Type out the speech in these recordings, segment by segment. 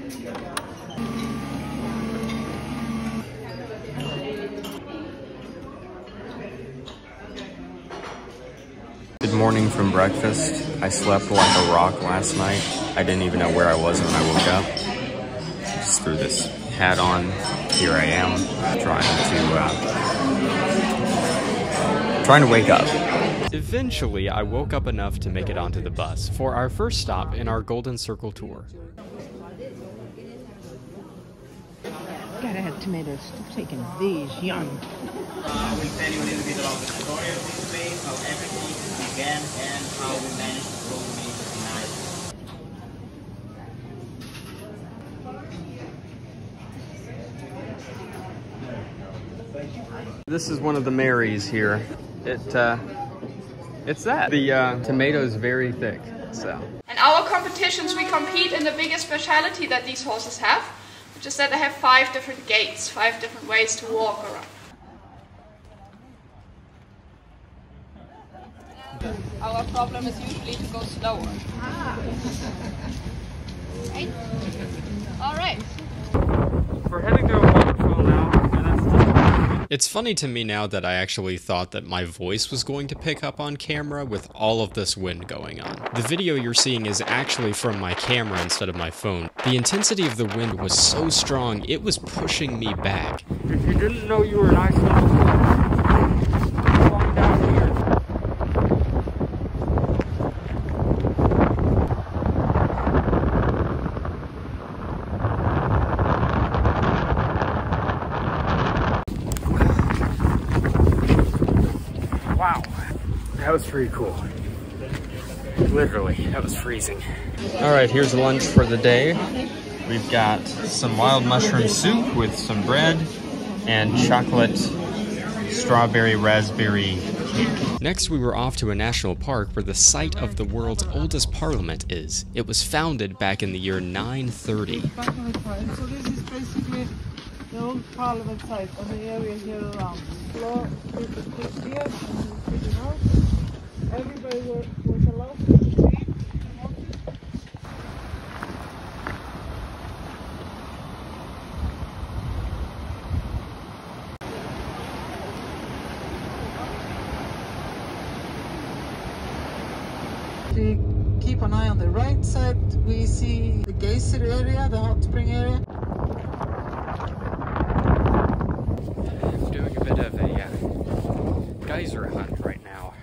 Good morning from breakfast. I slept like a rock last night. I didn't even know where I was when I woke up. Just threw this hat on. Here I am, trying to wake up. Eventually, I woke up enough to make it onto the bus for our first stop in our Golden Circle tour. Gotta have tomatoes. Stop taking these young. We'll tell you a little bit about the story of this place, how everything began, and how we managed to grow tomatoes in Iceland. This is one of the Marys here. It's that. The tomato's very thick, so. In our competitions, we compete in the biggest speciality that these horses have, which is that they have 5 different gaits, 5 different ways to walk around. Our problem is usually to go slower. Right? All right. We're heading to a waterfall now. It's funny to me now that I actually thought that my voice was going to pick up on camera with all of this wind going on. The video you're seeing is actually from my camera instead of my phone. The intensity of the wind was so strong, it was pushing me back. If you didn't know you were in Iceland, find out here. Wow, that was pretty cool. Literally, that was freezing. All right, here's lunch for the day. We've got some wild mushroom soup with some bread and chocolate strawberry raspberry cake. Next, we were off to a national park where the site of the world's oldest parliament is. It was founded back in the year 930. So this is basically the old parliament site on the area here around. Floor with the cliff here and the house. Everybody was allowed to leave. To keep an eye on the right side, we see the geyser area, the hot spring area. I'm doing a bit of a geyser hunt right now.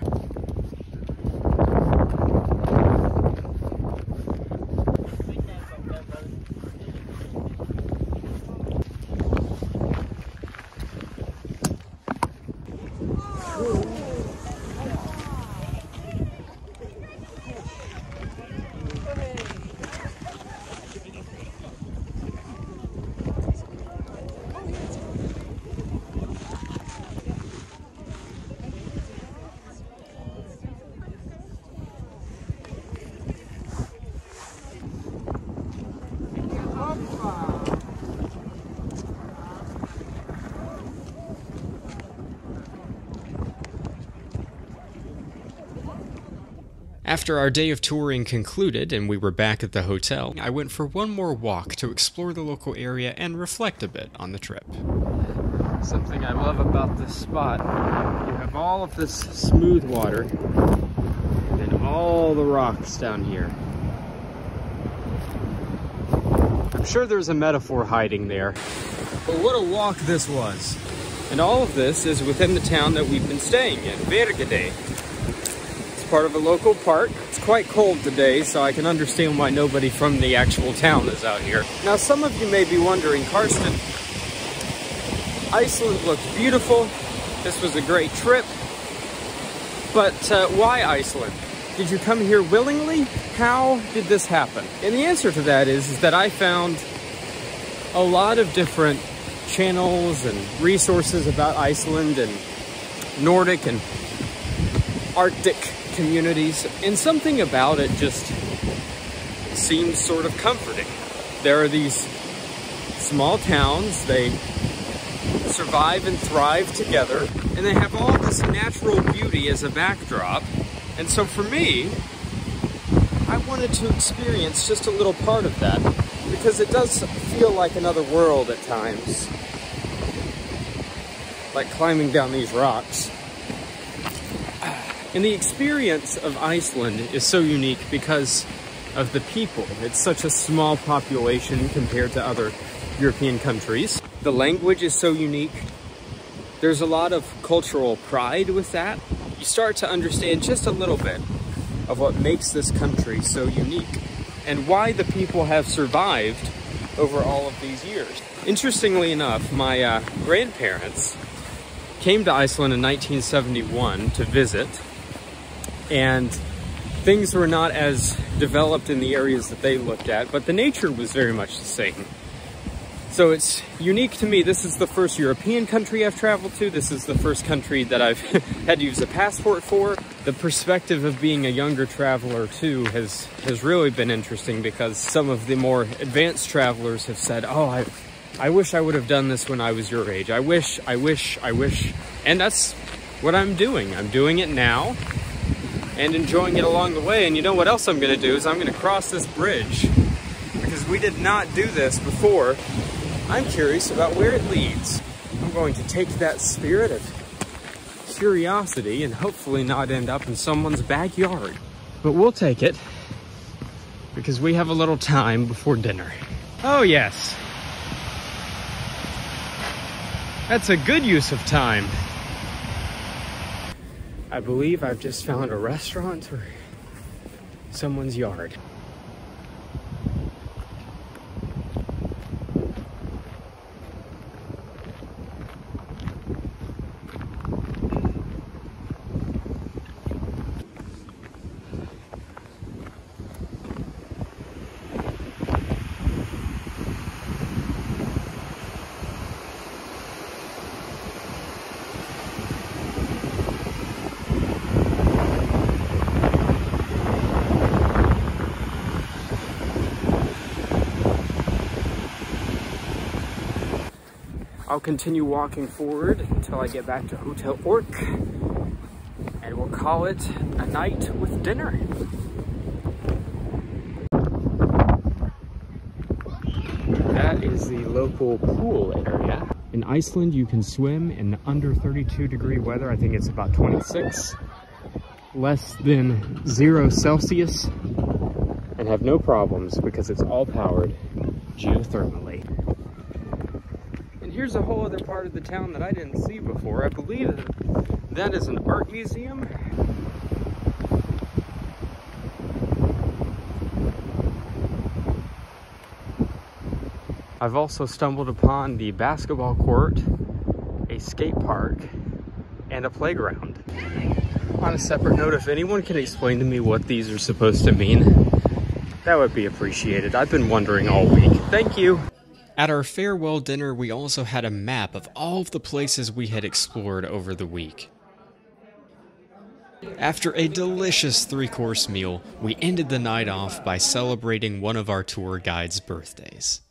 After our day of touring concluded and we were back at the hotel, I went for one more walk to explore the local area and reflect a bit on the trip. Something I love about this spot, you have all of this smooth water and all the rocks down here. I'm sure there's a metaphor hiding there, but what a walk this was. And all of this is within the town that we've been staying in, Vergede. Part of a local park. It's quite cold today, so I can understand why nobody from the actual town is out here. Now, some of you may be wondering, Karsten, Iceland looks beautiful. This was a great trip, but why Iceland? Did you come here willingly? How did this happen? And the answer to that is that I found a lot of different channels and resources about Iceland and Nordic and Arctic communities, and something about it just seems sort of comforting. There are these small towns, they survive and thrive together, and they have all this natural beauty as a backdrop. And so for me, I wanted to experience just a little part of that because it does feel like another world at times. Like climbing down these rocks. And the experience of Iceland is so unique because of the people. It's such a small population compared to other European countries. The language is so unique. There's a lot of cultural pride with that. You start to understand just a little bit of what makes this country so unique and why the people have survived over all of these years. Interestingly enough, my grandparents came to Iceland in 1971 to visit, and things were not as developed in the areas that they looked at, but the nature was very much the same. So it's unique to me. This is the first European country I've traveled to. This is the first country that I've had to use a passport for. The perspective of being a younger traveler too has really been interesting, because some of the more advanced travelers have said, oh, I wish I would have done this when I was your age. I wish. And that's what I'm doing. I'm doing it now and enjoying it along the way. And you know what else I'm gonna do is I'm gonna cross this bridge, because we did not do this before. I'm curious about where it leads. I'm going to take that spirit of curiosity and hopefully not end up in someone's backyard. But we'll take it, because we have a little time before dinner. Oh yes. That's a good use of time. I believe I've just found a restaurant or someone's yard. I'll continue walking forward until I get back to Hotel Ork, and we'll call it a night with dinner. That is the local pool area. In Iceland, you can swim in under 32-degree weather. I think it's about 26, less than 0 Celsius, and have no problems because it's all powered geothermally. Here's a whole other part of the town that I didn't see before. I believe that is an art museum. I've also stumbled upon the basketball court, a skate park, and a playground. On a separate note, if anyone can explain to me what these are supposed to mean, that would be appreciated. I've been wondering all week. Thank you. At our farewell dinner, we also had a map of all of the places we had explored over the week. After a delicious 3-course meal, we ended the night off by celebrating one of our tour guide's birthdays.